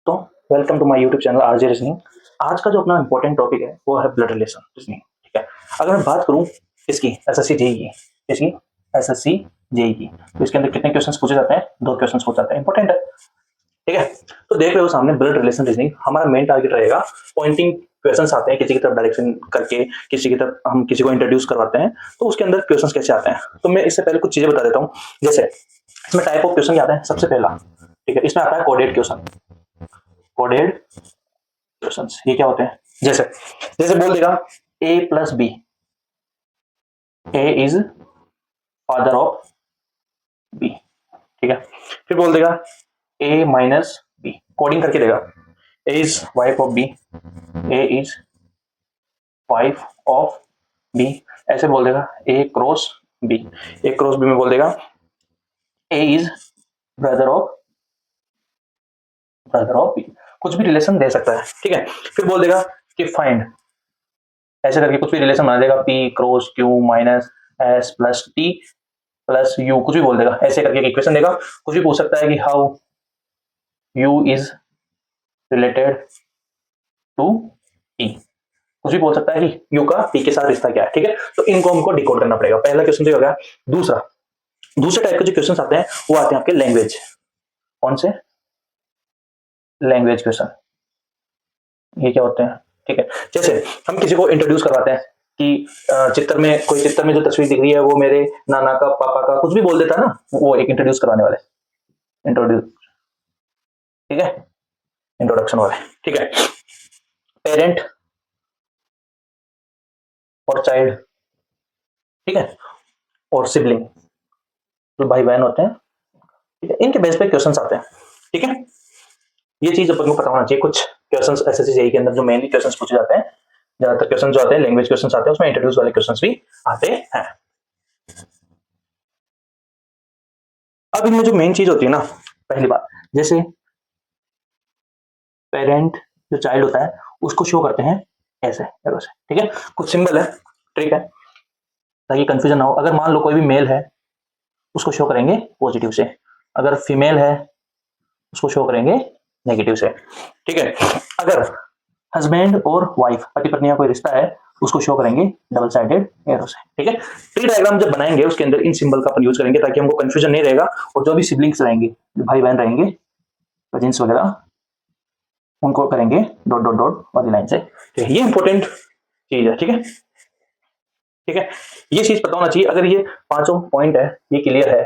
दोस्तों, welcome to my YouTube channel RJ reasoning. आज का जो अपना इंपॉर्टेंट टॉपिक है वो है ब्लड रिलेशन रीजनिंग। ठीक है, अगर मैं बात करूं इसकी एसएससी जेई की, इसकी एसएससी जेई की, तो इसके अंदर कितने क्वेश्चंस पूछे जाते हैं? 2 क्वेश्चंस पूछे जाते हैं, इंपॉर्टेंट है। ठीक है, तो देख रहे हो सामने ब्लड रिलेशन रीजनिंग। हमारा मेन टारगेट रहेगा पॉइंटिंग क्वेश्चंस आते हैं किसी की तरफ डायरेक्शन करके, किसी की तरफ हम किसी को इंट्रोड्यूस करवाते हैं, तो उसके अंदर क्वेश्चंस कैसे आते हैं। तो मैं इससे पहले कुछ चीजें बता देता हूँ। जैसे इसमें टाइप ऑफ क्वेश्चन आता है सबसे पहला। ठीक है, इसमें आता है कोडेड क्वेश्चन। कोडेड क्वेश्चंस ये क्या होते हैं? जैसे जैसे बोल देगा a plus b, a is father of b. ठीक है, फिर बोल देगा a माइनस बी, कोडिंग करके देगा a is wife of b, a is wife of b. ऐसे बोल देगा a cross b, a cross b में बोल देगा a is brother of b. कुछ भी रिलेशन दे सकता है। ठीक है, फिर बोल देगा कि फाइंड, ऐसे करके कुछ भी रिलेशन बना देगा, p cross q minus s plus t plus u, कुछ भी बोल देगा। ऐसे करके इक्वेशन देगा। कुछ भी पूछ सकता है कि how u is related to t, कुछ भी बोल सकता है कि u का t के साथ रिश्ता क्या है। ठीक है, तो इनको हमको डिकोड करना पड़ेगा। पहला क्वेश्चन तो हो गया। दूसरे टाइप के जो क्वेश्चन आते हैं वो आते हैं आपके लैंग्वेज। कौन से? Language question. ये क्या होते हैं? ठीक है, जैसे हम किसी को इंट्रोड्यूस करवाते हैं कि चित्र में जो तस्वीर दिख रही है वो मेरे नाना का, पापा का, कुछ भी बोल देता है ना, वो एक इंट्रोड्यूस करवाने वाले, इंट्रोड्यूस। ठीक है, इंट्रोडक्शन वाले। ठीक है, पेरेंट और चाइल्ड। ठीक है, और सिबलिंग, जो भाई बहन होते हैं। ठीक है, इनके बेस पे क्वेश्चंस आते हैं। ठीक है, ये चीज अपन को पता होना चाहिए। कुछ क्वेश्चंस एसएससी जेईई के अंदर जो मेनली क्वेश्चंस पूछे जाते हैं, ज्यादातर क्वेश्चन जो आते हैं लैंग्वेज क्वेश्चंस आते हैं, उसमें इंट्रोड्यूस वाले क्वेश्चंस भी आते हैं। अब इनमें जो मेन चीज होती है ना, पहली बात, जैसे पेरेंट जो चाइल्ड होता है उसको शो करते हैं ऐसे एरो से। ठीक है, कुछ सिंबल है, ट्रिक है, ताकि कंफ्यूजन ना हो। अगर मान लो कोई भी मेल है उसको शो करेंगे पॉजिटिव से, अगर फीमेल है उसको शो करेंगे नेगेटिव से। ठीक है, अगर हस्बैंड और वाइफ, पति पत्नी का कोई रिश्ता है, उसको शो करेंगे डबल साइडेड एरो से। ठीक है, ट्री डायग्राम जब बनाएंगे उसके अंदर इन सिंबल का अपन यूज करेंगे ताकि हमको कंफ्यूजन नहीं रहेगा। और जो भी सिबलिंग्स रहेंगे, जो भाई बहन रहेंगे, कजिन्स वगैरह, उनको करेंगे डॉट डॉट डॉट वाली लाइन से। ठीक है, ये इंपॉर्टेंट चीज है। ठीक है, ठीक है, ये चीज पता होना चाहिए। अगर ये पांचों पॉइंट है, ये क्लियर है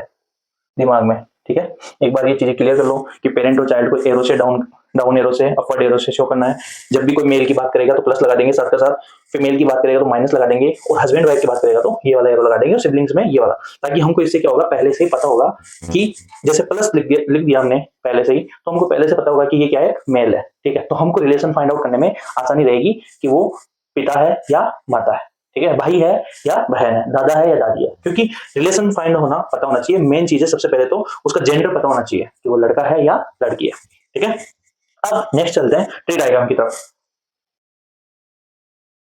दिमाग में। ठीक है, एक बार ये चीजें क्लियर कर लो कि पेरेंट और चाइल्ड को एरो से डाउन, डाउन एरो से, अपवर्ड एरो से शो करना है। जब भी कोई मेल की बात करेगा तो प्लस लगा देंगे साथ के साथ, फीमेल की बात करेगा तो माइनस लगा देंगे, और हस्बैंड वाइफ की बात करेगा तो ये वाला एरो लगा देंगे, और सिबलिंग्स में ये वाला। ताकि हमको इससे क्या होगा, पहले से ही पता होगा कि जैसे प्लस लिख दिया हमने पहले से ही, तो हमको पहले से पता होगा कि ये क्या है, मेल है। ठीक है, तो हमको रिलेशन फाइंड आउट करने में आसानी रहेगी कि वो पिता है या माता है। ठीक है, भाई है या बहन है, दादा है या दादी है, क्योंकि रिलेशन फाइंड होना पता होना चाहिए। मेन चीज है सबसे पहले तो उसका जेंडर पता होना चाहिए कि वो लड़का है या लड़की है। ठीक है, अब नेक्स्ट चलते हैं ट्री डायग्राम की तरफ।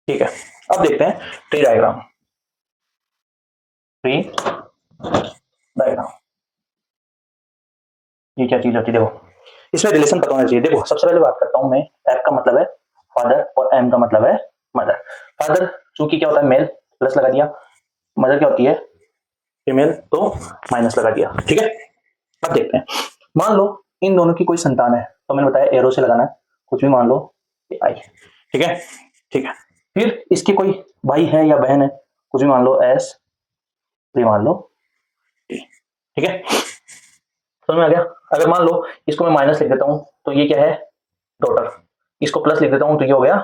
ठीक है, अब देखते हैं ट्री डायग्राम। ट्री डायग्राम ये क्या चीज होती है? देखो, इसमें रिलेशन पता होना चाहिए। देखो, सबसे पहले बात करता हूं मैं, एफ का मतलब है फादर और एम का मतलब है मदर। फादर चूंकि क्या होता है, मेल, प्लस लगा दिया। मदर क्या होती है, फीमेल, तो माइनस लगा दिया। ठीक है, अब देखते हैं। मान लो इन दोनों की कोई संतान है, तो मैंने बताया एरो से लगाना है, कुछ भी मान लो आई। ठीक है, ठीक है, फिर इसके कोई भाई है या बहन है, कुछ भी मान लो एस, भी मान लो टी। ठीक है, समझ में आ गया? अगर मान लो इसको मैं माइनस लिख देता हूं तो ये क्या है, डॉटर। इसको प्लस लिख देता हूं तो ये हो गया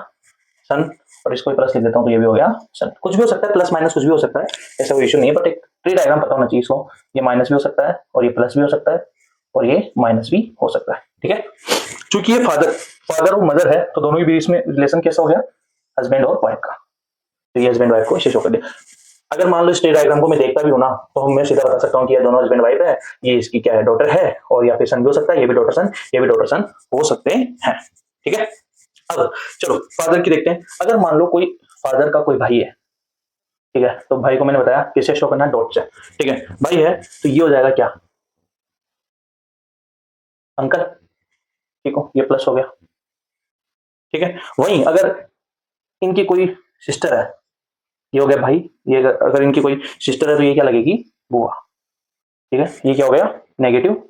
सन, और इसको प्लस लिख देता हूं तो ये भी हो गया सन। कुछ भी हो सकता है, प्लस माइनस कुछ भी हो सकता है, ऐसा कोई इशू नहीं है। बट एक ट्री डायग्राम पता होना चाहिए इसको। ये माइनस भी हो सकता है, और ये प्लस भी हो सकता है, और ये माइनस भी हो सकता है। ठीक है, चूंकि ये फादर फादर और मदर है, तो दोनों के बीच में रिलेशन कैसा हो गया, हस्बैंड और वाइफ का। तो ये हस्बैंड वाइफ को इसे शो कर दिया। अगर मान लो इस ट्री डायग्राम को मैं देखता भी हूं ना, तो मैं सीधा बता सकता हूँ कि ये दोनों हस्बैंड वाइफ है, ये इसकी क्या है, डॉटर है, और या फिर सन भी हो सकता है, ये भी डॉटर सन, ये भी डॉटर सन हो सकते हैं। ठीक है, अब चलो फादर की देखते हैं। अगर मान लो कोई फादर का कोई भाई है, ठीक है, तो भाई को मैंने बताया किससे शो करना है, डॉट से। ठीक है, भाई है तो ये हो जाएगा क्या, अंकल। ठीक हो, ये प्लस हो गया, ठीक है। वहीं अगर इनकी कोई सिस्टर है, ये हो गया भाई, ये अगर इनकी कोई सिस्टर है तो ये क्या लगेगी, बुआ, ठीक है। ये क्या हो गया, नेगेटिव,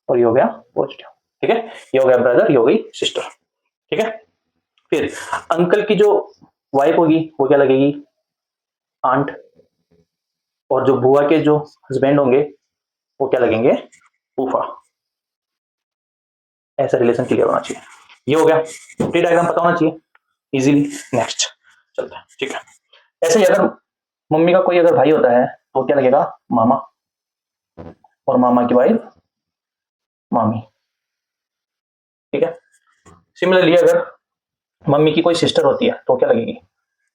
और ये हो गया पॉजिटिव, ठीक है। ये हो गया ब्रदर, ये हो गई सिस्टर, ठीक है। फिर अंकल की जो वाइफ होगी वो क्या लगेगी, आंट, और जो बुआ के जो हस्बैंड होंगे वो क्या लगेंगे, फूफा। ऐसा रिलेशन क्लियर होना चाहिए। ये हो गया, ट्री डायग्राम पता होना चाहिए इजीली। नेक्स्ट चलते हैं, ठीक है। ऐसे ही अगर मम्मी का कोई अगर भाई होता है तो क्या लगेगा, मामा, और मामा की वाइफ मामी, ठीक है। सिमिलरली अगर मम्मी की कोई सिस्टर होती है तो क्या लगेगी,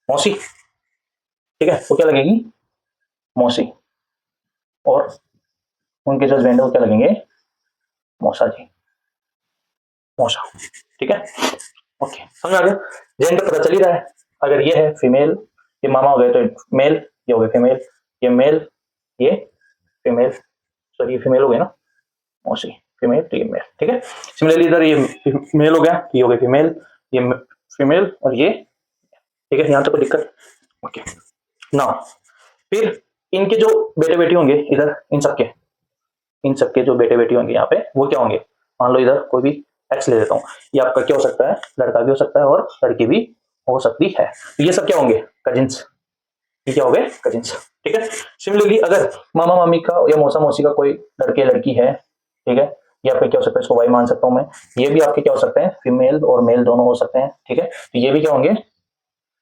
मौसी, ठीक है। वो क्या लगेगी, मौसी, और उनके जो हस्बैंड है वो क्या लगेंगे, मौसा जी, मौसा, ठीक है। ओके, समझ आ गया। जेंडर पता चल ही रहा है। अगर ये है फीमेल, ये मामा हो गए तो मेल, ये हो गए फीमेल, ये मेल, ये फीमेल, सॉरी ये फीमेल हो गई ना, मौसी, फीमेल, तो ये मेल, ठीक है। सिमिलरली इधर ये मेल हो गया, ये हो गया फीमेल, ये फीमेल, और ये, ठीक है। यहाँ तक कोई दिक्कत, ओके ना। फिर इनके जो बेटे बेटी होंगे इधर, इन सबके जो बेटे बेटी होंगे यहाँ पे वो क्या होंगे, मान लो इधर कोई भी एक्स ले लेता हूँ, ये आपका क्या हो सकता है, लड़का भी हो सकता है और लड़की भी हो सकती है। तो ये सब क्या होंगे, कजिन्स, ये क्या हो गए, कजिन्स, ठीक है। सिमिलरली अगर मामा मामी का या मौसा मौसी का कोई लड़के लड़की है, ठीक है, ये आपका क्या हो सकता है, इसको वाई मान सकता हूँ मैं। ये भी आपके क्या हो सकते हैं, फीमेल और मेल दोनों हो सकते हैं, ठीक है। तो ये भी क्या होंगे,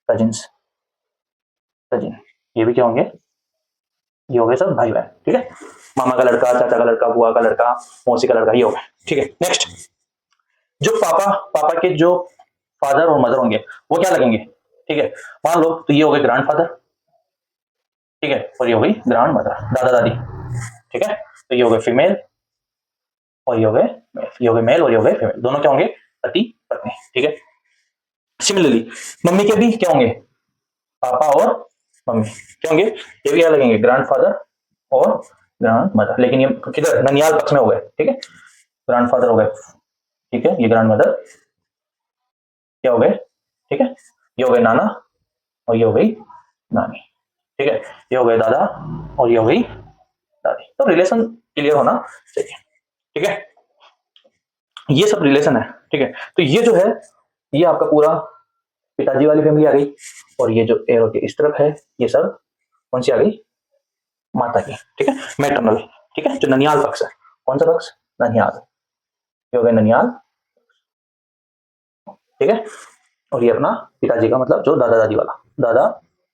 कजिन्स, कजिन, ये भी क्या होंगे, ये हो गए सब भाई बहन, ठीक है। मामा का लड़का, चाचा का लड़का, बुआ का लड़का, मौसी का लड़का, ये हो गए, ठीक है। नेक्स्ट, जो पापा पापा के जो फादर और मदर होंगे वो क्या लगेंगे, ठीक है। मान लो तो ये हो गए ग्रैंड फादर, ठीक है, और ये हो गई ग्रैंड मदर, दादा दादी, ठीक है। तो ये हो गए फीमेल, और ये हो गए मेल, ये हो गए मेल और ये हो गए फीमेल, दोनों क्या होंगे, पति पत्नी, ठीक है। सिमिलरली मम्मी के भी क्या होंगे, पापा और मम्मी क्या होंगे, ये भी क्या लगेंगे, ग्रैंड फादर और ग्रैंड मदर, लेकिन ये किधर, ननियाल पक्ष में हो गए, ठीक है। ग्रैंड फादर हो गए, ठीक है, ये ग्रैंड मदर क्या हो गए, ठीक है। ये हो गए नाना, और ये हो गई नानी, ठीक है। ये हो गए दादा, और ये हो गई दादी। तो रिलेशन क्लियर होना चाहिए, ठीक है। ये सब रिलेशन है, ठीक है। तो ये जो है, ये आपका पूरा पिताजी वाली फैमिली आ गई, और ये जो एरो के इस तरफ है ये सब कौन सी आ गई, माता की, ठीक है, मैटरनल, ठीक है। जो ननियाल पक्ष है, कौन सा पक्ष, ननियाल, ये हो गए ननियाल, ठीक है। और ये अपना पिताजी का मतलब जो दादा दादी वाला, दादा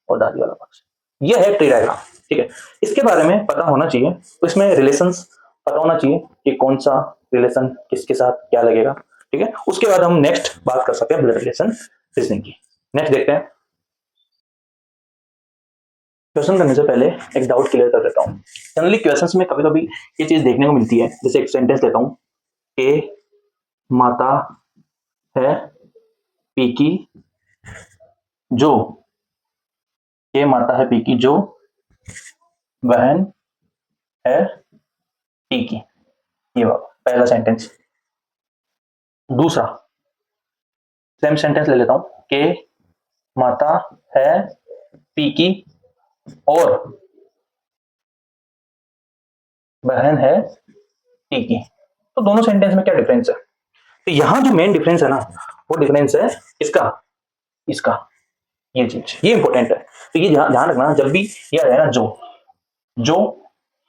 और दादी वाला पक्ष, ये है ट्री डायग्राम, ठीक है। इसके बारे में पता होना चाहिए, तो इसमें रिलेशंस पता होना चाहिए कि कौन सा रिलेशन किसके साथ क्या लगेगा, ठीक है। उसके बाद हम नेक्स्ट बात कर सकते हैं ब्लड रिलेशन रीजनिंग की। नेक्स्ट देखते हैं। क्वेश्चन करने से पहले एक डाउट क्लियर कर देता हूँ। जनरली क्वेश्चंस में कभी कभी ये चीज देखने को मिलती है, जैसे एक सेंटेंस लेता हूँ, ए माता है पी की जो, ये माता है पी की जो बहन है टी की, ये पहला सेंटेंस। दूसरा सेम सेंटेंस ले लेता हूं, के माता है पी की और बहन है टी की। तो दोनों सेंटेंस में क्या डिफरेंस है, तो यहां जो मेन डिफरेंस है ना, वो डिफरेंस है इसका, इसका, ये चीज, ये इंपॉर्टेंट है। तो ये ध्यान रखना, जब भी ये आ जाए ना, जो,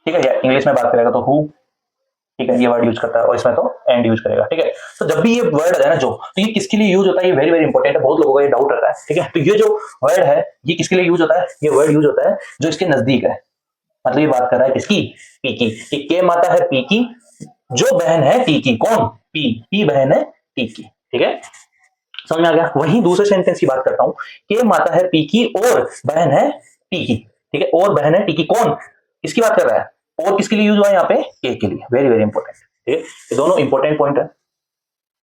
ठीक है, या इंग्लिश में बात करेगा तो हु, ठीक है, ये वर्ड यूज करता है, और इसमें तो एंड यूज करेगा, ठीक है। तो जब भी ये वर्ड आ जाए ना जो, तो ये किसके लिए यूज होता है, ये वेरी वेरी इंपॉर्टेंट है, बहुत लोगों का ये डाउट रहता है, ठीक है। तो ये जो वर्ड है ये किसके लिए यूज होता है, ये वर्ड यूज होता है जो इसके नजदीक है, मतलब ये बात कर रहा है किसकी, पी की, कि के माता है पी की जो बहन है टी की, कौन, पी बहन है टी की, ठीक है, समझ में आ गया। वहीं दूसरे सेंटेंस की बात करता हूं, के माता है पी की और बहन है टी की, ठीक है, और बहन है टी की, कौन, किसकी बात कर रहा है, और किसके लिए यूज हुआ है यहाँ पे, ए के लिए, वेरी वेरी इंपॉर्टेंट, ठीक है। ये दोनों इंपॉर्टेंट पॉइंट है,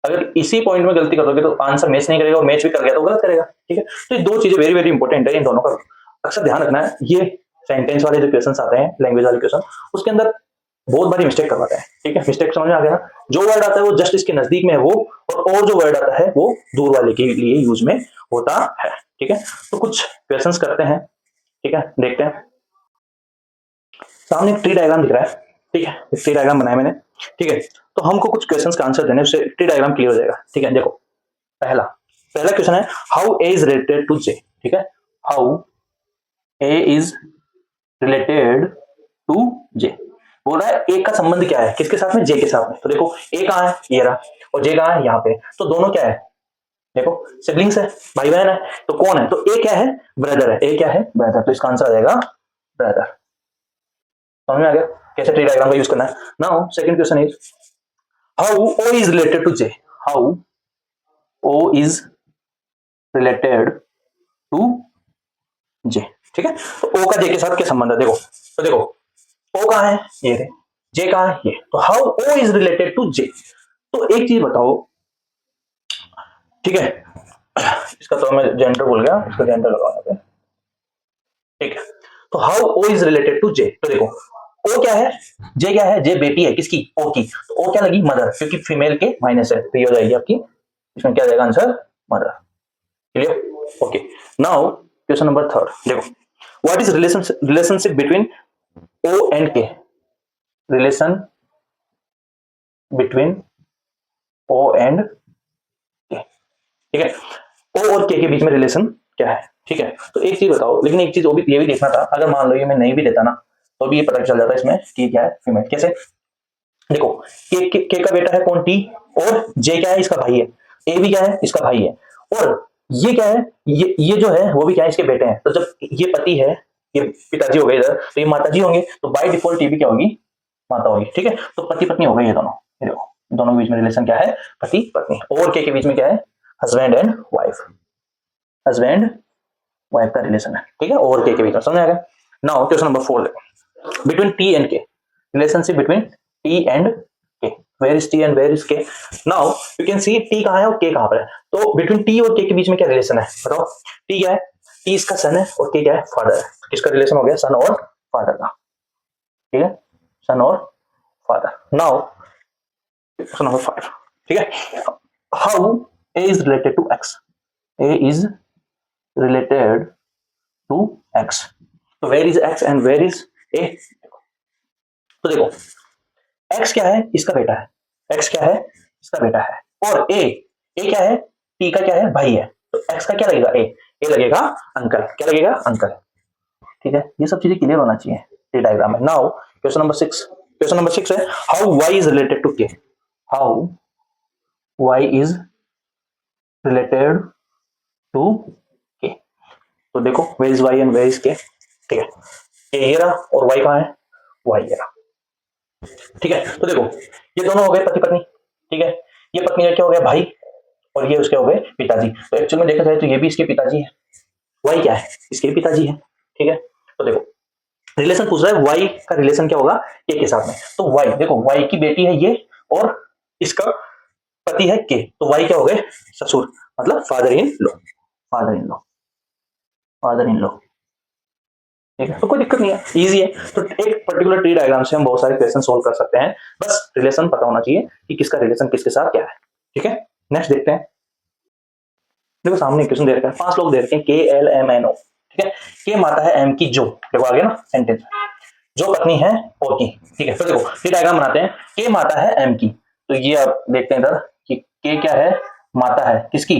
अगर इसी पॉइंट में गलती करोगे तो आंसर मैच नहीं करेगा, और मैच भी कर गया तो गलत करेगा, ठीक है। तो ये दो चीजें वेरी वेरी इंपॉर्टेंट है, इन दोनों का अक्सर ध्यान रखना है। ये सेंटेंस वाले जो क्वेश्चन आते हैं, लैंग्वेज वाले क्वेश्चन, उसके अंदर बहुत बड़ी मिस्टेक करवाता है। ठीक है, मिस्टेक समझ में आ गया ना? जो वर्ड आता है वो जस्ट इसके नजदीक में है वो, और जो वर्ड आता है वो दूर वाले के लिए यूज में होता है। ठीक है, तो कुछ क्वेश्चंस करते हैं। ठीक है, देखते हैं। सामने एक ट्री डायग्राम दिख रहा है। ठीक है, एक ट्री डायग्राम बनाया मैंने। ठीक है, तो हमको कुछ क्वेश्चंस का आंसर देने, उससे ट्री डायग्राम क्लियर हो जाएगा। ठीक है, देखो पहला पहला क्वेश्चन है how A is related to J. ठीक है, how A is related to J. बोल रहा है ए का संबंध क्या है, किसके साथ में, जे के साथ में। तो देखो ए कहाँ है, ये रहा, और जे कहाँ है, यहाँ पे। तो दोनों क्या है, देखो सिबलिंग्स है, भाई बहन है। तो कौन है, तो ए क्या है, ब्रदर है। ए क्या है, ब्रदर। तो इसका आंसर आ जाएगा ब्रदर। समझ में आ गया कैसे ट्री डायग्राम का यूज करना है। Now second question is how O is related to J. How O is related to J. ठीक है, तो ओ का जे के साथ क्या संबंध है, देखो। तो देखो ओ कहाँ है, ये रे, जे कहाँ है, ये। तो how O is related to J. तो एक चीज बताओ, ठीक है, इसका तो मैं जेंडर भूल गया, इसका जेंडर लगाना। ठीक है, तो how O is related to J. तो देखो ओ क्या है, जे क्या है, जे बेटी है किसकी, ओ की। तो ओ क्या लगी, मदर, क्योंकि फीमेल के माइनस है, तो ये हो जाएगी आपकी, इसमें क्या जाएगा answer, mother. Clear, okay. Now question number third, देखो what is relationship between O and K. Relation between O and K. ठीक है, ओ और के बीच में रिलेशन क्या है। ठीक है, तो एक चीज बताओ, लेकिन एक चीज वो भी, ये भी देखना था, अगर मान लो ये मैं नहीं भी देता ना, तो भी ये पता चल जाता इसमें कि क्या है, फीमेल। कैसे, देखो के का बेटा है कौन, टी, और जे क्या है, इसका भाई है। ए भी क्या है, इसका भाई है। और ये क्या है, ये जो है वो भी क्या है, इसके बेटे हैं। तो जब ये पति है, ये पिताजी हो गए इधर, तो ये माताजी होंगे, तो बाय डिफॉल्ट टी भी क्या होगी, माता होगी। ठीक है, तो पति पत्नी हो गए ये दोनों। ये देखो दोनों के बीच में रिलेशन क्या है, पति पत्नी। और के बीच में क्या है, husband and wife. Husband wife का रिलेशन है। ठीक है, और के बीच में, समझ आ गया। नाउ क्वेश्चन नंबर 4 देखो, between T and K. Relationship between T and K. Where is T and where is K. Now you can see T कहाँ है और के कहाँ पर है। तो बिटवीन टी और के बीच में क्या रिलेशन है, बताओ। टी क्या है, टी इसका सन है, और के क्या है, फादर है। किसका रिलेशन हो गया, सन और फादर का। ठीक है, सन और फादर। Now question number 5। ठीक है, how A is related to X. A is related to X. तो where is X and where is A. तो देखो एक्स क्या है, इसका बेटा है। एक्स क्या है, इसका बेटा है। और ए क्या है, टी का क्या है, भाई है। तो एक्स का क्या लगेगा, ए लगेगा अंकल। क्या लगेगा, अंकल। ठीक है, ये सब चीजें क्लियर होना चाहिए ये डायग्राम में। Now question number 6। Question number 6 है how Y is related to K. How Y is related to K. तो देखो where is Y and where is K. ठीक है, ये रहा, और वाई कहाँ है, वाई ये रहा। ठीक है, तो देखो ये दोनों हो गए पति पत्नी। ठीक है, ये पत्नी का क्या हो गया, भाई, और ये उसके हो गए पिताजी। तो एक्चुअल में देखा जाए तो ये भी इसके पिताजी है। वाई क्या है, इसके भी पिताजी है। ठीक है, तो देखो रिलेशन पूछ रहा है, वाई का रिलेशन क्या होगा के साथ में। तो वाई देखो, वाई की बेटी है ये, और इसका पति है के। तो वाई क्या हो गए, ससुर, मतलब father in law. Father in law, father in law. ठीक है, तो कोई दिक्कत नहीं है, इजी है। तो एक पर्टिकुलर ट्री डायग्राम से हम बहुत सारे क्वेश्चन सोल्व कर सकते हैं। बस रिलेशन पता होना चाहिए कि किसका रिलेशन किसके साथ क्या है। ठीक है, नेक्स्ट देखते हैं। देखो सामने क्वेश्चन दे रखा है, 5 लोग दे रखे हैं, के एल एम एन ओ। ठीक है, के माता है एम की जो। देखो आ गया ना सेंटेंस, जो पत्नी है ओ की। ठीक है, तो देखो ये डायग्राम बनाते हैं, के माता है एम की। तो ये आप देखते हैं इधर कि के क्या है, माता है किसकी,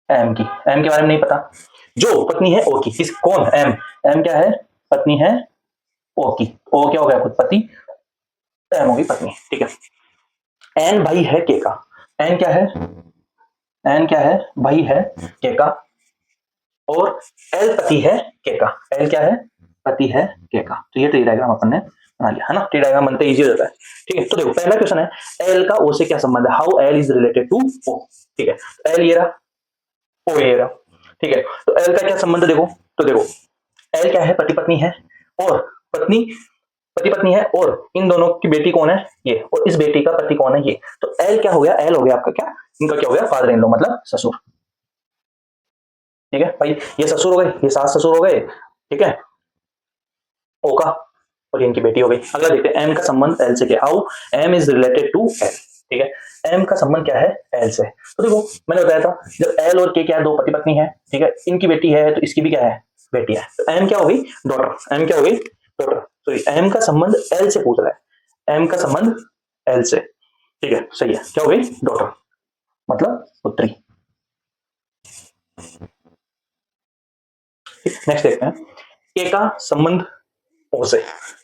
एम की। एम के बारे में नहीं पता। जो पत्नी है ओ की, किस, कौन, एम। एम क्या है, पत्नी है ओ की। ओ क्या हो गया, खुद पति, एम होगी पत्नी। ठीक है, एन भाई है के का। एन क्या है, एन क्या है, भाई है के का। और एल पति है के का। एल क्या है, पति है के का। तो ये ट्री डायग्राम अपन ने बना लिया है ना। ट्री डायग्राम बनते इजी हो जाता है। ठीक है, तो देखो पहला क्वेश्चन है एल का ओ से क्या संबंध है, how l is related to o. ठीक है, एल ये रहा, ओ ये रहा। ठीक है, तो एल का क्या संबंध देखो। तो देखो एल क्या है, पति पत्नी है, और पत्नी, पति पत्नी है, और इन दोनों की बेटी कौन है, ये, और इस बेटी का पति कौन है, ये। तो एल क्या हो गया, एल हो गया आपका क्या, इनका क्या हो गया, फादर इन लॉ, मतलब ससुर। ठीक है भाई, ये ससुर हो गए, ये सास ससुर हो गए। ठीक है, ओ का। और ये इनकी बेटी हो गई। अगला देखते हैं एम का संबंध एल से क्या, how m is related to l. ठीक है, एम का संबंध क्या है एल से। तो देखो मैंने बताया था जब एल और के क्या है, दो पति पत्नी है, ठीक है, इनकी बेटी है तो इसकी भी क्या है बेटी है, तो एम क्या हो गई डॉटर, एम क्या हो गई डॉटर। तो एम का संबंध एल से पूछ रहा है, एम का संबंध एल से, ठीक है सही है, क्या हो गई डॉटर मतलब पुत्री। नेक्स्ट देखते हैं के का संबंध ओ से।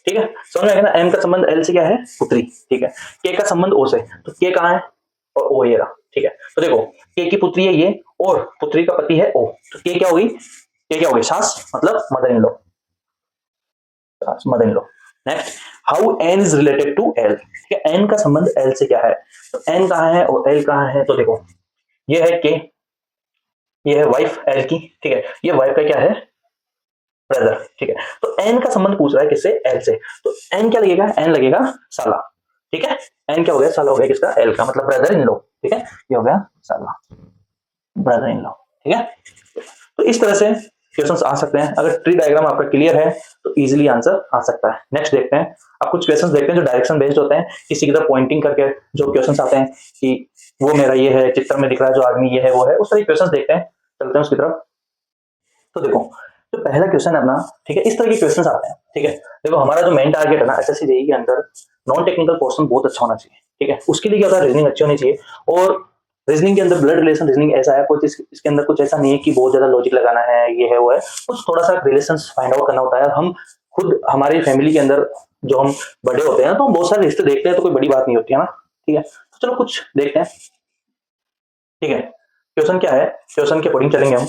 ठीक है, समझ में आ गया ना, एम का संबंध एल से क्या है पुत्री, ठीक है, के का संबंध ओ से, तो के कहाँ है और ओ ये रहा। ठीक है, तो देखो के की पुत्री है ये और पुत्री का पति है ओ, तो के क्या होगी, के क्या होगी सास मतलब मदर इन लॉ, सास mother in law. Next how n is related to l, ठीक है, एन का संबंध एल से क्या है, तो एन कहाँ है और एल कहाँ है, तो देखो ये है के, ये है वाइफ एल की, ठीक है, ये वाइफ का क्या है ब्रदर, ठीक है, तो एन का संबंध पूछ रहा है किससे एल से, तो एन क्या लगेगा, एन लगेगा साला, ठीक है, एन क्या हो गया साला हो गया किसका एल का मतलब ब्रदर इन लॉ, ठीक है, ये हो गया साला ब्रदर इन लॉ। ठीक है, तो इस तरह से क्वेश्चंस आ सकते हैं, अगर ट्री डायग्राम आपका क्लियर है तो इजीली आंसर आ सकता है। नेक्स्ट देखते हैं, अब कुछ क्वेश्चंस देखते हैं जो डायरेक्शन बेस्ड होते हैं, किसी की तरफ पॉइंटिंग करके जो क्वेश्चंस आते हैं कि वो मेरा ये है, चित्र में दिख रहा है जो आदमी ये है वो है, उस तरह के क्वेश्चंस देखते हैं, चलते हैं उसकी तरफ। तो देखो जो पहला क्वेश्चन है अपना, ठीक है, इस तरह के क्वेश्चंस आते हैं, ठीक है, देखो हमारा जो मेन टारगेट है ना एसएससी जेईई के अंदर नॉन टेक्निकल पोर्शन बहुत अच्छा होना चाहिए, ठीक है, उसके लिए क्या होता है रीजनिंग अच्छी होनी चाहिए, और रीजनिंग के अंदर ब्लड रिलेशन रीजनिंग ऐसा है कुछ इसके अंदर कुछ ऐसा नहीं है कि बहुत ज्यादा लॉजिक लगाना है ये है वो है, कुछ थोड़ा सा रिलेशन फाइंड आउट करना होता है। हम खुद हमारी फैमिली के अंदर जो हम बड़े होते हैं तो हम बहुत सारे रिश्ते देखते हैं तो कोई बड़ी बात नहीं होती है ना, ठीक है, तो चलो कुछ देखते हैं। ठीक है, क्वेश्चन क्या है, क्वेश्चन के अकॉर्डिंग चलेंगे हम।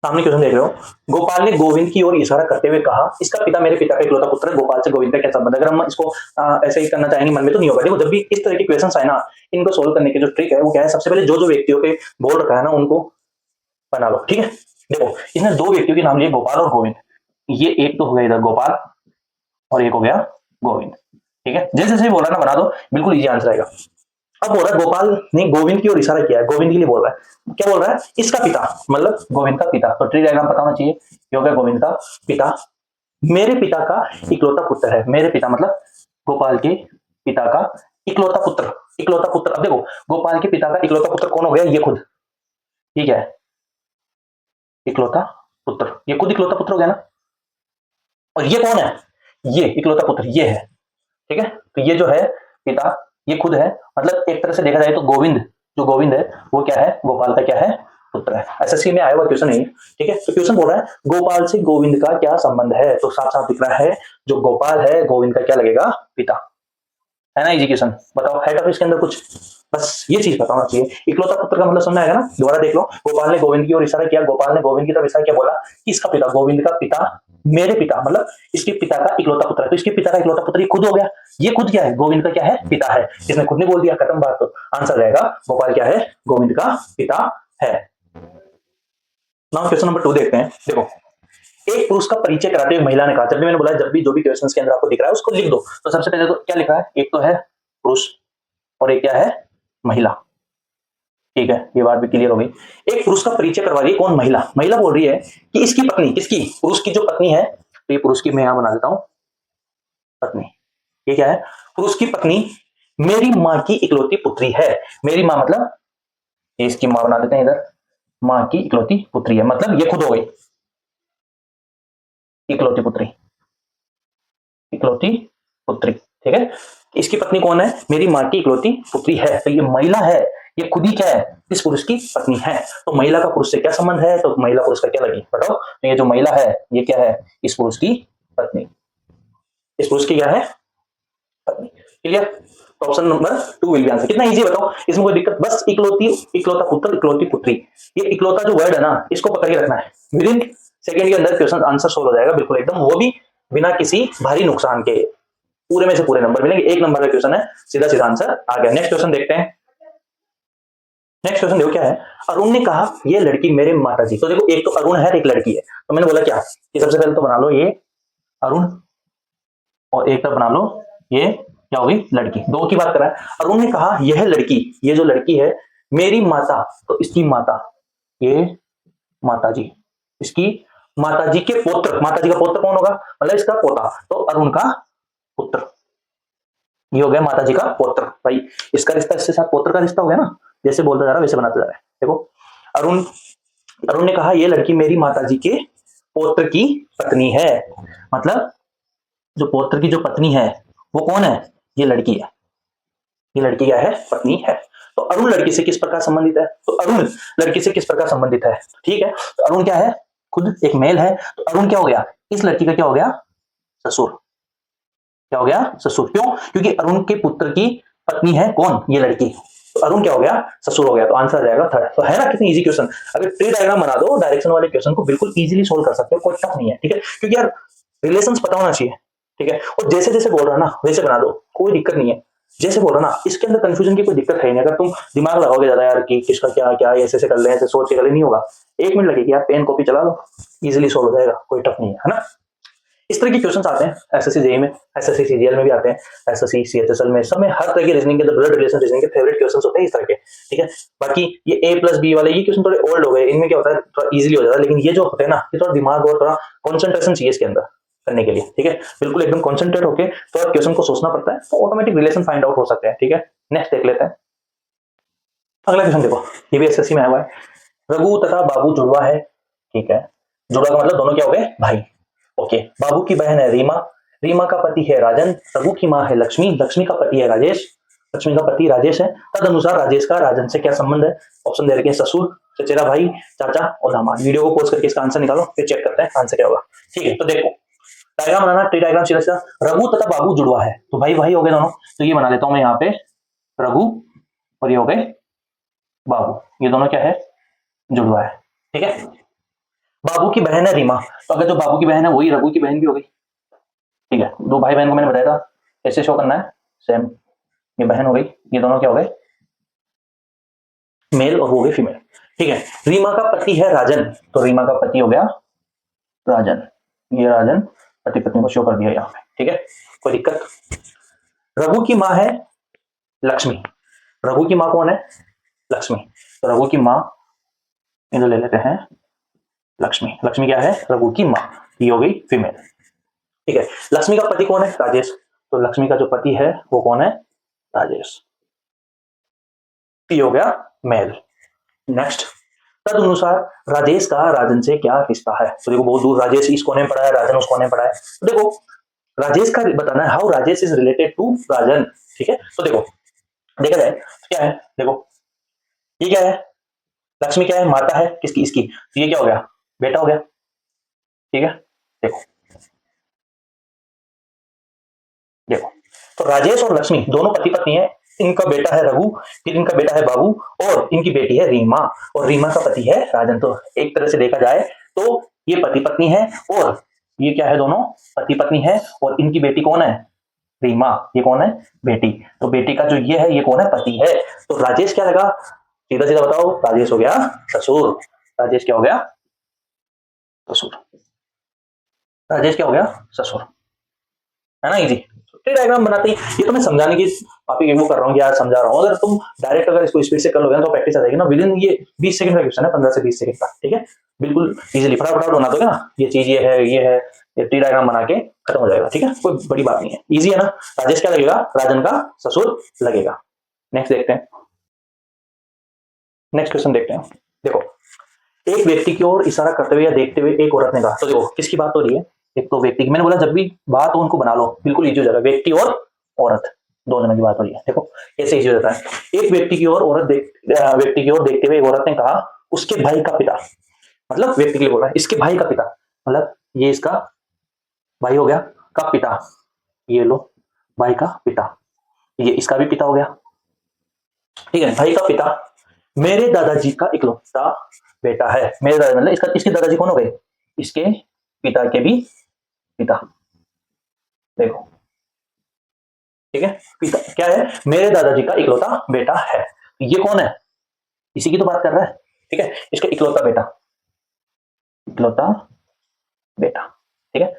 सामने क्वेश्चन देख रहे हो, गोपाल ने गोविंद की ओर इशारा करते हुए कहा इसका पिता मेरे पिता का इकलौता पुत्र है, गोपाल से गोविंद का क्या संबंध। अगर हम इसको ऐसे ही करना चाहेंगे मन में तो नहीं होगा। देखो जब भी इस तरह के क्वेश्चन आए ना, इनको सोल्व करने की जो ट्रिक है वो क्या है, सबसे पहले जो जो व्यक्तियों के बोल रखा है ना उनको बना लो। ठीक है, देखो इसने दो व्यक्तियों के नाम लिए गोपाल और गोविंद, ये एक तो हो गया इधर गोपाल और एक हो गया गोविंद। ठीक है, जैसे जैसे बोला ना बना दो, बिल्कुल इजी आंसर आएगा। अब बोल रहा है गोपाल ने गोविंद की ओर इशारा किया है, गोविंद के लिए बोल रहा है, क्या बोल रहा है इसका पिता मतलब गोविंद का पिता, तो ट्री डायग्राम पता होना चाहिए, ये हो गया गोविंद का पिता, मेरे पिता का इकलौता पुत्र है, मेरे पिता मतलब गोपाल के पिता का इकलौता पुत्र, इकलौता पुत्र। अब देखो गोपाल के पिता का इकलौता पुत्र कौन हो गया, ये खुद, ठीक है, इकलौता पुत्र, ये खुद इकलौता पुत्र हो गया ना, और ये कौन है, ये इकलौता पुत्र ये है, ठीक है, तो ये जो है पिता ये खुद है, मतलब एक तरह से देखा जाए तो गोविंद, जो गोविंद है वो क्या है गोपाल का क्या है पुत्र है। एसएससी में आया हुआ क्वेश्चन है, ठीक है, तो क्वेश्चन बोल रहा है गोपाल से गोविंद का क्या संबंध है, तो साफ साफ दिख रहा है जो गोपाल है गोविंद का क्या लगेगा पिता, है ना, इजी क्वेश्चन। बताओ है टफ इसके अंदर कुछ, बस ये चीज पता होना चाहिए। इकलौता पुत्र का मतलब समझ आएगा ना, दोबारा देख लो, गोपाल ने गोविंद की ओर इशारा किया, गोपाल ने गोविंद की तरफ इशारा किया, बोला कि इसका पिता गोविंद का पिता मेरे पिता मतलब इसके पिता का इकलौता पुत्र है, तो इसके पिता का इकलौता पुत्र ये खुद हो गया, ये खुद क्या है गोविंद का क्या है पिता है, इसने खुद ने बोल दिया खत्म बात, तो आंसर रहेगा गोपाल क्या है गोविंद का पिता है। नाउ क्वेश्चन नंबर 2 देखते हैं। देखो एक पुरुष का परिचय कराते हुए महिला ने कहा, जब भी मैंने बोला जब भी जो भी क्वेश्चन के अंदर आपको दिख रहा है उसको लिख दो, तो सबसे पहले तो क्या लिखा है, एक तो है पुरुष और एक क्या है महिला, ठीक है, ये बात भी क्लियर हो गई। एक पुरुष का परिचय करवा रही है, कौन महिला, महिला बोल रही है कि इसकी पत्नी, किसकी पुरुष की जो पत्नी है, तो ये पुरुष की मैं यहां बना देता हूं पत्नी, ये क्या है पुरुष की पत्नी मेरी माँ की इकलौती पुत्री है, मेरी माँ मतलब ये इसकी माँ बना देते हैं इधर, माँ की इकलौती पुत्री है मतलब ये खुद हो गई इकलौती पुत्री, इकलौती पुत्री, ठीक है, इसकी पत्नी कौन है मेरी माँ की इकलौती पुत्री है, तो ये महिला है, ये खुद ही क्या है इस पुरुष की पत्नी है, तो महिला का पुरुष से क्या संबंध है, तो महिला पुरुष का क्या लगी बताओ, तो ये जो महिला है ये क्या है इस पुरुष की पत्नी, इस पुरुष की क्या है पत्नी। क्लियर, तो option number 2 will be answer. कितना इजी बताओ, इसमें कोई दिक्कत, बस इकलौती, इकलौता पुत्र, इकलौती पुत्री, ये इकलौता जो वर्ड है ना इसको पकड़ के रखना है, विद इन सेकंड के अंदर क्वेश्चन आंसर सोल्व हो जाएगा बिल्कुल एकदम, वो भी बिना किसी भारी नुकसान के, पूरे में से पूरे नंबर मिलेंगे, एक नंबर का क्वेश्चन है, सीधा सीधा आंसर आ गया। नेक्स्ट क्वेश्चन देखते हैं। नेक्स्ट क्वेश्चन देखो क्या है, अरुण ने कहा ये लड़की मेरे माता जी, तो देखो एक तो अरुण है एक लड़की है, तो मैंने बोला क्या कि सबसे पहले तो बना लो ये अरुण और एक तरफ बना लो ये क्या होगी लड़की, दो की बात कर रहा है। अरुण ने कहा यह लड़की, ये जो लड़की है मेरी माता, तो इसकी माता ये माता जी, इसकी माताजी के पुत्र, माताजी का पुत्र कौन होगा, मतलब इसका पोता, तो अरुण का पुत्र, ये हो गया माताजी का पुत्र। भाई इसका रिश्ता इसके साथ पुत्र का रिश्ता हो गया ना, जैसे बोलता जा रहा है वैसे बनाते जा रहा है। देखो अरुण, अरुण ने कहा ये लड़की मेरी माताजी के पौत्र की पत्नी है, मतलब जो पौत्र की जो पत्नी है वो कौन है, ये लड़की है, ये लड़की क्या है, पत्नी है। तो अरुण लड़की से किस प्रकार संबंधित है, तो अरुण लड़की से किस प्रकार संबंधित है, ठीक है। तो अरुण क्या है, खुद एक मेल है, तो अरुण क्या हो गया, इस लड़की का क्या हो गया, ससुर, क्या हो गया, ससुर। क्यों, क्योंकि अरुण के पुत्र की पत्नी है कौन, ये लड़की, तो अरुण क्या हो गया, ससुर हो गया। तो आंसर आ जाएगा थर्ड। तो है ना कितनी इजी क्वेश्चन, अगर ट्री डायग्राम बना दो डायरेक्शन वाले क्वेश्चन को बिल्कुल इजीली सोल्व कर सकते हो, कोई टफ नहीं है, ठीक है, क्योंकि यार रिलेशंस पता होना चाहिए, ठीक है। और जैसे जैसे बोल रहा ना वैसे बना दो, कोई दिक्कत नहीं है, जैसे बोल रहा ना इसके अंदर कंफ्यूजन की कोई दिक्कत है नहीं। अगर तुम दिमाग लगाओगे ज्यादा यार कि किसका क्या क्या ऐसे ऐसे कर ले, ऐसे सोच के कर ले, नहीं होगा, 1 मिनट लगेगी यार, पेन कॉपी चला लो, इजीली सोल्व हो जाएगा, कोई टफ नहीं है ना। इस तरह के क्वेश्चंस आते हैं एसएससी जेई में, एसएससी सीजीएल में भी आते हैं, एसएससी सीएचएसएल में, सब में हर तरह की रीजनिंग के ब्लड रिलेशन रीजनिंग के फेवरेट क्वेश्चंस होते हैं इस तरह के, ठीक है। बाकी ये ए प्लस बी वाले ये क्वेश्चन थोड़े ओल्ड हो गए, इनमें क्या होता है थोड़ा इजीली हो जाता है, लेकिन ये जो होते हैं ना ये थोड़ा दिमाग और थोड़ा कॉन्सेंट्रेशन चाहिए इसके अंदर करने के लिए, ठीक है, बिल्कुल एकदम कॉन्सेंट्रेट होकर थोड़ा क्वेश्चन को सोचना पड़ता है, तो ऑटोमेटिक रिलेशन फाइंड आउट हो सकते हैं, ठीक है। नेक्स्ट देख लेते हैं, अगला क्वेश्चन देखो, ये भी एसएससी में आया हुआ है, रघु तथा बाबू जुड़वा है, ठीक है, जुड़वा का मतलब दोनों क्या हो गए, भाई, ओके। बाबू की बहन है रीमा, रीमा का पति है राजन, रघु की मां है लक्ष्मी, लक्ष्मी का पति है राजेश, लक्ष्मी का पति राजेश है, तद अनुसार राजेश का राजन से क्या संबंध है, ऑप्शन दे रखे हैं ससुर, चचेरा भाई, चाचा और दामाद। वीडियो को पॉज करके इसका आंसर निकालो, फिर चेक करते हैं आंसर क्या होगा, ठीक है। तो देखो डायग्राम बनाना, ट्री डायग्राम सीधा सीधा, रघु तथा बाबू जुड़वा है, तो भाई भाई हो गए दोनों, तो ये बना लेता हूं मैं यहाँ पे रघु, और ये हो गए बाबू, ये दोनों क्या है, जुड़वा है, ठीक है। बाबू की बहन है रीमा, तो अगर जो बाबू की बहन है वही रघु की बहन भी हो गई, ठीक है। दो भाई बहन को मैंने बताया था ऐसे शो करना है, सेम, ये बहन हो गई, ये दोनों क्या हो गए, मेल, और वो हो गए फीमेल, ठीक है। रीमा का पति है राजन, तो रीमा का पति हो गया राजन, ये राजन पति पत्नी को शो कर दिया यहाँ पे, ठीक है, कोई दिक्कत। रघु की माँ है लक्ष्मी, रघु की माँ कौन है, लक्ष्मी, तो रघु की माँ इन्हें ले लेते हैं लक्ष्मी, लक्ष्मी क्या है, रघु की माँ, ये हो गई फीमेल, ठीक है। लक्ष्मी का पति कौन है, राजेश, तो लक्ष्मी का जो पति है वो कौन है, राजेश, ये हो गया मेल। नेक्स्ट, तद अनुसार राजेश का राजन से क्या रिश्ता है, तो देखो बहुत दूर, राजेश इस कोने में पड़ा है, राजन उस कोने में पड़ा है, तो देखो राजेश का बताना है, how Rajesh is related to Rajan, ठीक है। तो देखो देखा जाए तो क्या है, देखो ये क्या है, लक्ष्मी क्या है, माता है किसकी, इसकी, तो ये क्या हो गया, बेटा हो गया, ठीक है। देखो देखो, तो राजेश और लक्ष्मी दोनों पति पत्नी है, इनका बेटा है रघु, फिर इनका बेटा है बाबू, और इनकी बेटी है रीमा, और रीमा का पति है राजन। तो एक तरह से देखा जाए तो ये पति पत्नी है, और ये क्या है, दोनों पति पत्नी है, और इनकी बेटी कौन है, रीमा, ये कौन है, बेटी, तो बेटी का जो ये है ये कौन है, पति है। तो राजेश क्या लगा, सीधा सीधा बताओ, राजेश हो गया ससुर, राजेश क्या हो गया, ससुर, राजेश क्या हो गया, ससुर, है ना इजी। ट्री डायग्राम बनाते ही, ये तो मैं समझाने की आप वो कर रहा हूँ, यार समझा रहा हूँ, अगर तुम डायरेक्ट अगर इसको स्पीड से कर लोगे ना तो प्रैक्टिस आ जाएगी ना, विद इन ये 20 सेकंड का क्वेश्चन है, 15 से 20 सेकंड का, ठीक है, बिल्कुल इजीली फटाफट बना दोगे ना, ये चीज ये है ये है, ये ट्री डायग्राम बना के खत्म हो जाएगा, ठीक है, कोई बड़ी बात नहीं है, इजी है ना। राजेश क्या लगेगा, राजन का ससुर लगेगा। नेक्स्ट देखते हैं, नेक्स्ट क्वेश्चन देखते हैं, देखो एक व्यक्ति की ओर इशारा करते हुए या देखते हुए एक औरत ने कहा, तो देखो किसकी बात हो रही है, एक तो व्यक्ति की, मैंने बोला जब भी बात हो उनको बना लो, बिल्कुल इजी हो जाएगा, व्यक्ति और औरत दो जन की बात हो रही है, देखो कैसे इजी हो जाता है। एक व्यक्ति की ओर व्यक्ति की ओर देखते हुए एक औरत ने कहा, उसके भाई का पिता, मतलब व्यक्ति के लिए बोला इसके भाई का पिता, मतलब ये इसका भाई हो गया, का पिता, ये लो भाई का पिता, ये इसका भी पिता हो गया, ठीक है, भाई का पिता मेरे दादाजी का इकलौता बेटा है, मेरे दादा मतलब इसका, इसके दादाजी कौन हो गए, इसके पिता के भी पिता, देखो ठीक है, पिता क्या है, मेरे दादाजी का इकलौता बेटा है, ये कौन है, इसी की तो बात कर रहा है, ठीक है, इसका इकलौता बेटा, इकलौता बेटा, ठीक है,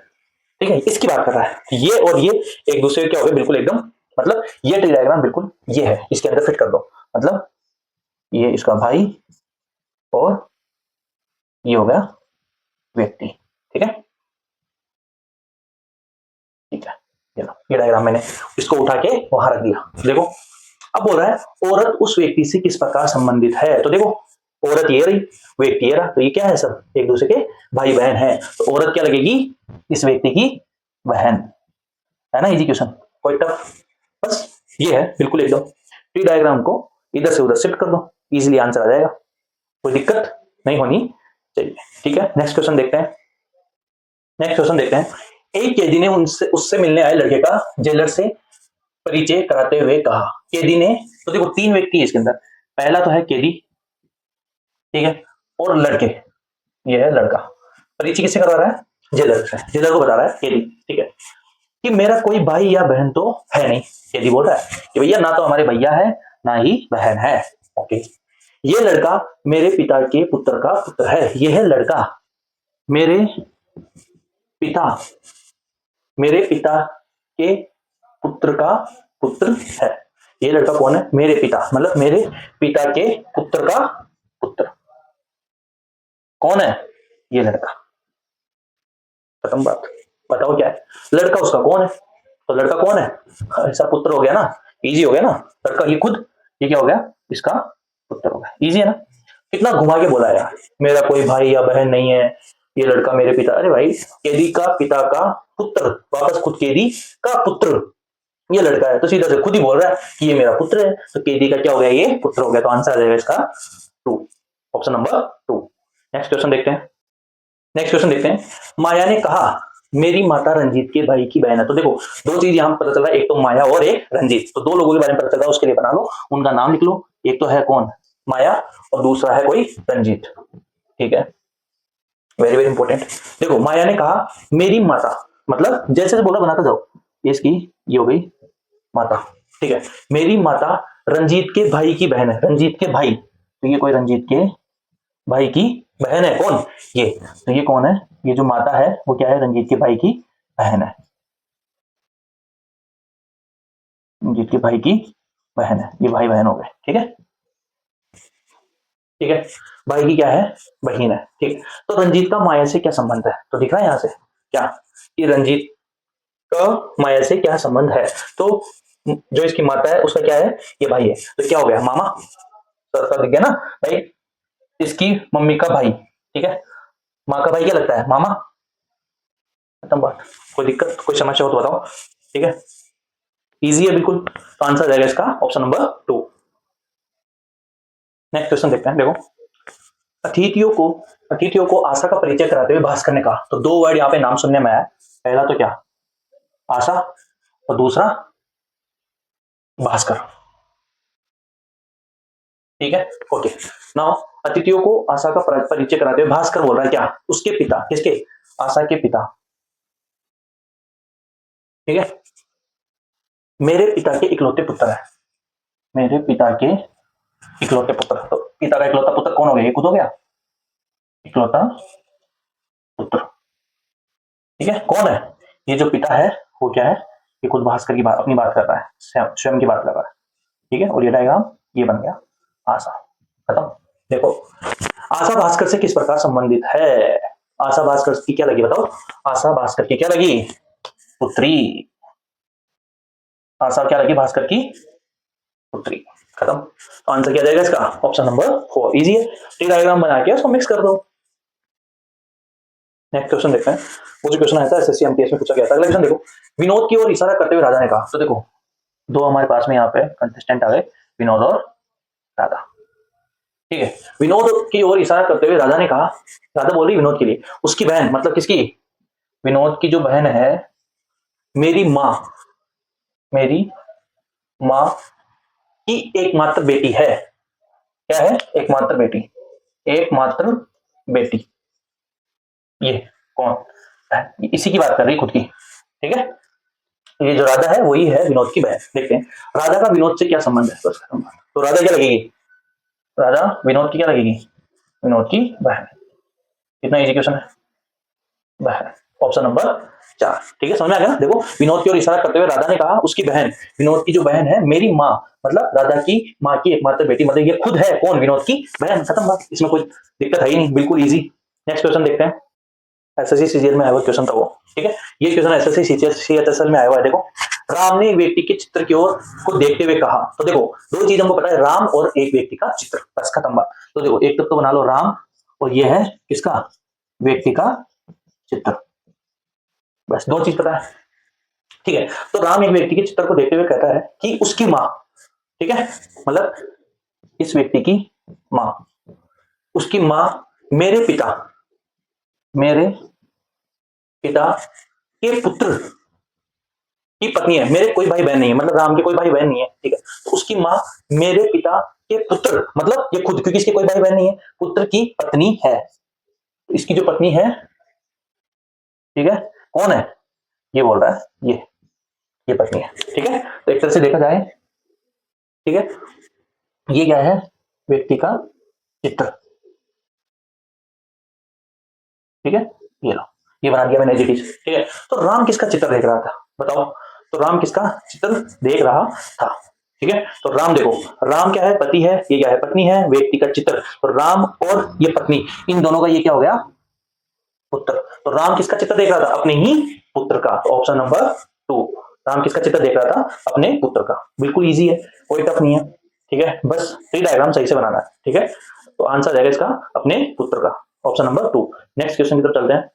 ठीक है, इसकी बात कर रहा है, ये और ये एक दूसरे के क्या हो गए, बिल्कुल एकदम, मतलब ये ट्री डायग्राम बिल्कुल ये है, इसके अंदर फिट कर दो, मतलब ये इसका भाई और ये हो गया व्यक्ति, ठीक है, ठीक है, ये डायग्राम मैंने इसको उठा के वहां रख दिया। देखो अब बोल रहा है औरत उस व्यक्ति से किस प्रकार संबंधित है, तो देखो औरत ये रही, व्यक्ति ये रहा, तो ये क्या है, सब एक दूसरे के भाई बहन है, तो औरत क्या लगेगी, इस व्यक्ति की बहन, है ना, इजी क्वेश्चन, कोई टफ, बस ये है बिल्कुल एकदम। ट्री डायग्राम को इधर से उधर शिफ्ट कर दो, इजीली आंसर आ जाएगा, कोई दिक्कत नहीं होनी चाहिए। ठीक है, नेक्स्ट क्वेश्चन देखते हैं। नेक्स्ट क्वेश्चन देखते हैं, एक कैदी ने उनसे उससे मिलने आए लड़के का जेलर से परिचय कराते हुए कहा। कैदी ने, तो देखो तीन व्यक्ति है इसके अंदर, पहला तो है कैदी, ठीक है, और लड़के, ये है लड़का, परिचय किससे करवा रहा है, जेलर से, जेलर को बता रहा है कैदी, ठीक है, कि मेरा कोई भाई या बहन तो है नहीं। कैदी बोल रहा है कि भैया ना तो हमारे भैया है ना ही बहन है, ओके, ये लड़का मेरे पिता के पुत्र का पुत्र है, यह है लड़का मेरे पिता के पुत्र का पुत्र है, ये लड़का कौन है, मेरे पिता, मतलब मेरे पिता के पुत्र का पुत्र कौन है, ये लड़का, खत्म बात। बताओ क्या है, लड़का उसका कौन है, तो लड़का कौन है, ऐसा पुत्र हो गया ना, इजी हो गया ना, लड़का ये खुद, ये क्या हो गया, इसका पुत्र हो गया, इजी है ना। कितना घुमा के बोला यार, मेरा कोई भाई या बहन नहीं है, ये लड़का मेरे पिता, अरे भाई कैदी का पिता का पुत्र, वापस खुद कैदी का पुत्र, ये लड़का है तो सीधा से खुद ही बोल रहा है कि ये मेरा पुत्र है, तो कैदी का क्या हो गया, ये पुत्र हो गया, तो आंसर आ जाएगा इसका 2, ऑप्शन नंबर 2। नेक्स्ट क्वेश्चन देखते हैं। नेक्स्ट क्वेश्चन देखते हैं, माया ने कहा मेरी माता रंजीत के भाई की बहन है, तो देखो दो चीज यहां पता चल रहा है, एक तो माया और एक रंजीत, तो दो लोगों के बारे में पता चल रहा है, उसके लिए बना लो, उनका नाम लिख लो, एक तो है कौन, माया, और दूसरा है कोई रंजीत, ठीक है, वेरी वेरी इंपॉर्टेंट। देखो माया ने कहा मेरी माता, मतलब जैसे बोला बनाता जाओ, इसकी ये हो गई माता, ठीक है, मेरी माता रंजीत के भाई की बहन है, रंजीत के भाई, तो ये कोई रंजीत के भाई की बहन है, कौन, ये, तो ये कौन है, ये जो माता है वो क्या है, रंजीत के भाई की बहन है, रंजीत के भाई की बहन है, ये भाई बहन हो गए, ठीक है, ठीक है, भाई की क्या है, बहन है, ठीक, तो रंजीत का माया से क्या संबंध है, तो दिख रहा है यहां से क्या, ये रंजीत का माया से क्या संबंध है, तो जो इसकी माता है उसका क्या है, ये भाई है, तो क्या हो गया, मामा, तो दिख गया ना भाई, इसकी मम्मी का भाई, ठीक है, माँ का भाई क्या लगता है, मामा, खत्म बात, कोई दिक्कत कोई समस्या हो तो बताओ, ठीक है, इजी है बिल्कुल, तो आंसर जाएगा इसका ऑप्शन नंबर 2। नेक्स्ट क्वेश्चन देखते हैं, देखो अतिथियों को आशा का परिचय कराते हुए भास्कर ने कहा, तो दो वर्ड यहाँ पे नाम सुनने में आया, पहला तो क्या, आशा, और दूसरा भास्कर, ठीक है, ओके, नाउ अतिथियों को आशा का परिचय कराते हुए भास्कर बोल रहा है क्या, उसके पिता, किसके, आशा के पिता, ठीक है, मेरे पिता के इकलौते पुत्र है, मेरे पिता के इकलौते पुत्र, तो पिता का इकलौता पुत्र कौन हो गया, ये खुद हो गया इकलौता पुत्र, ठीक है, कौन है, ये जो पिता है वो क्या है, ये खुद भास्कर की बात, अपनी बात कर रहा है, स्वयं की बात कर रहा है, ठीक है, और ये डायग्राम ये बन गया आशा, खत्म। देखो आशा भास्कर से किस प्रकार संबंधित है, आशा भास्कर की क्या लगी बताओ, आशा भास्कर की क्या लगी, पुत्री, आशा क्या लगी, भास्कर की पुत्री, खत्म, तो आंसर क्या जाएगा इसका, ऑप्शन नंबर 4, इजी है, ट्री डायग्राम बना के उसको मिक्स कर दो। नेक्स्ट क्वेश्चन देखते हैं, वो जो क्वेश्चन आया था एसएससी एमटीएस में पूछा गया था, अगला क्वेश्चन देखो, विनोद की ओर इशारा करते हुए राजा ने कहा, तो देखो दो हमारे पास में यहाँ पे कंटेस्टेंट आ गए, विनोद और राधा, ठीक है, विनोद की ओर इशारा करते हुए राजा ने कहा, राधा बोल रही विनोद के लिए, उसकी बहन, मतलब किसकी, विनोद की जो बहन है, मेरी माँ, मेरी माँ की एकमात्र बेटी है, क्या है, एकमात्र बेटी, एकमात्र बेटी, ये कौन है, इसी की बात कर रही खुद की, ठीक है, ये जो राधा है वही है विनोद की बहन, देखते हैं राधा का विनोद से क्या संबंध है, तो राधा क्या लगेगी, राधा विनोद की क्या लगेगी, विनोद की बहन, कितना इजी क्वेश्चन है, बहन, ऑप्शन नंबर 4, ठीक है, समझ में आ गया ना। देखो विनोद की ओर इशारा करते हुए राधा ने कहा उसकी बहन, विनोद की जो बहन है मेरी माँ, मतलब राधा की माँ की एकमात्र बेटी, मतलब ये खुद है कौन, विनोद की बहन, खत्म बात, इसमें कोई दिक्कत है ही नहीं, बिल्कुल इजी। नेक्स्ट क्वेश्चन देखते हैं, एसएससी सीजीएल में आया हुआ क्वेश्चन था वो, ठीक है। ये क्वेश्चन एसएससी सीएचएसएल में आया हुआ है। देखो, राम ने एक व्यक्ति के चित्र की ओर को देखते हुए कहा। तो देखो, दो चीज हमको पता है, राम और एक व्यक्ति का चित्र, बस खत्म बात। तो देखो, एक तब तो बना लो राम, और ये है किसका, व्यक्ति का चित्र, बस दो चीज पता है, ठीक है। तो राम एक व्यक्ति के चित्र को देखते हुए कहता है कि उसकी माँ, ठीक है, मतलब इस व्यक्ति की माँ, उसकी माँ मेरे पिता के पुत्र की पत्नी है। मेरे कोई भाई बहन नहीं है, मतलब राम के कोई भाई बहन नहीं है, ठीक है। तो उसकी माँ मेरे पिता के पुत्र, मतलब ये खुद, क्योंकि इसके कोई भाई बहन नहीं है, पुत्र की पत्नी है। तो इसकी जो पत्नी है, ठीक है, कौन है, ये बोल रहा है, ये पत्नी है, ठीक है। तो एक तरह से देखा जाए, ठीक है, ये क्या है, व्यक्ति का चित्र, ठीक है, ये लो, ये बना दिया मैंने एज इट इज, ठीक है। तो राम किसका चित्र देख रहा था, बताओ, तो राम किसका चित्र देख रहा था, ठीक है। तो राम, देखो, राम क्या है, पति है, ये क्या है, पत्नी है, व्यक्ति का चित्र, तो राम और ये पत्नी, इन दोनों का ये क्या हो गया, पुत्र। तो राम किसका चित्र देख रहा था, अपने ही पुत्र का, तो ऑप्शन नंबर 2, राम किसका चित्र देख रहा था, अपने पुत्र का। बिल्कुल इजी है, कोई टफ नहीं है, ठीक है, बस ट्री डायग्राम सही से बनाना है, ठीक है। तो आंसर जाएगा इसका अपने पुत्र का, ऑप्शन नंबर 2। नेक्स्ट क्वेश्चन की तरफ चलते हैं।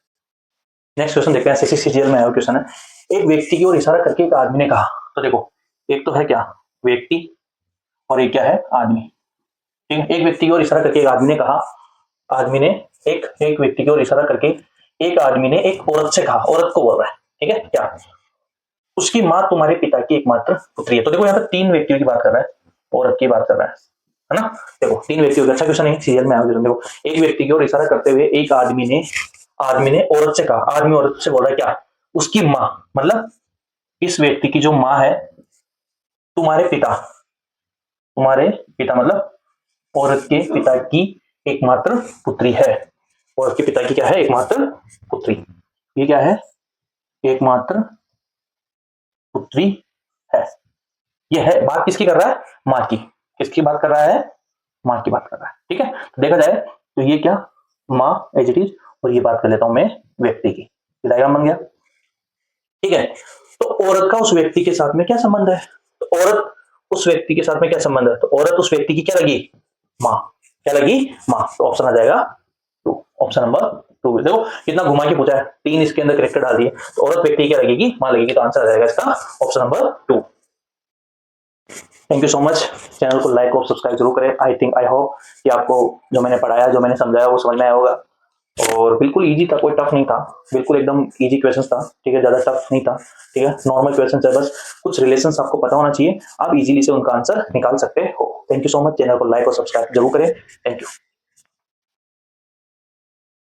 नेक्स्ट क्वेश्चन देखते हैं, एसएससी में आया क्वेश्चन है। एक व्यक्ति की ओर इशारा करके एक आदमी ने कहा। तो देखो, एक तो है क्या, व्यक्ति, और एक क्या है, आदमी, ठीक है। एक व्यक्ति की ओर इशारा करके एक आदमी ने कहा, आदमी ने एक व्यक्ति की ओर इशारा करके एक आदमी ने एक औरत से कहा, औरत को बोल रहा है, ठीक है, क्या, उसकी माँ तुम्हारे पिता की एकमात्र पुत्री है। तो देखो, यहाँ पर 3 व्यक्तियों की बात कर रहा है, औरत की बात कर रहा है ना। देखो, 3 व्यक्तियों का अच्छा क्वेश्चन है, सीरियल में आया क्वेश्चन। देखो, एक व्यक्ति की ओर इशारा करते हुए एक आदमी ने औरत से कहा, आदमी औरत से बोल रहा है क्या, उसकी माँ, मतलब इस व्यक्ति की जो माँ है, तुम्हारे पिता मतलब औरत के पिता की एकमात्र पुत्री है। औरत के पिता की क्या है, एकमात्र पुत्री, ये क्या है, एकमात्र पुत्री है। ये है, बात किसकी कर रहा है, माँ की, किसकी बात कर रहा है, माँ की बात कर रहा है, ठीक है। तो देखा जाए तो ये क्या, माँ एज इट इज, और ये बात कर लेता हूं मैं व्यक्ति की, डायग्राम बन गया, ठीक है। तो औरत का उस व्यक्ति के साथ में क्या संबंध है, तो औरत उस व्यक्ति के साथ में क्या संबंध है, तो औरत उस व्यक्ति की क्या लगी, माँ, क्या लगी, माँ। तो ऑप्शन आ जाएगा 2, ऑप्शन नंबर 2। देखो कितना घुमा के पूछा है, 3 इसके अंदर करेक्टर डाल दिए, तो औरत व्यक्ति क्या लगेगी, माँ लगेगी, तो आंसर आ जाएगा इसका option number 2। Thank you so much. Channel को लाइक और सब्सक्राइब जरूर करें। आई होप कि आपको जो मैंने पढ़ाया, जो मैंने समझाया, वो समझ में आया होगा, और बिल्कुल इजी था, कोई टफ नहीं था, बिल्कुल एकदम इजी क्वेश्चन था, ठीक है, ज्यादा टफ नहीं था, ठीक है, नॉर्मल क्वेश्चन है, बस कुछ रिलेशंस आपको पता होना चाहिए, आप इजीली से उनका आंसर निकाल सकते हो। Thank you so much. Channel को लाइक और सब्सक्राइब जरूर करें। Thank you.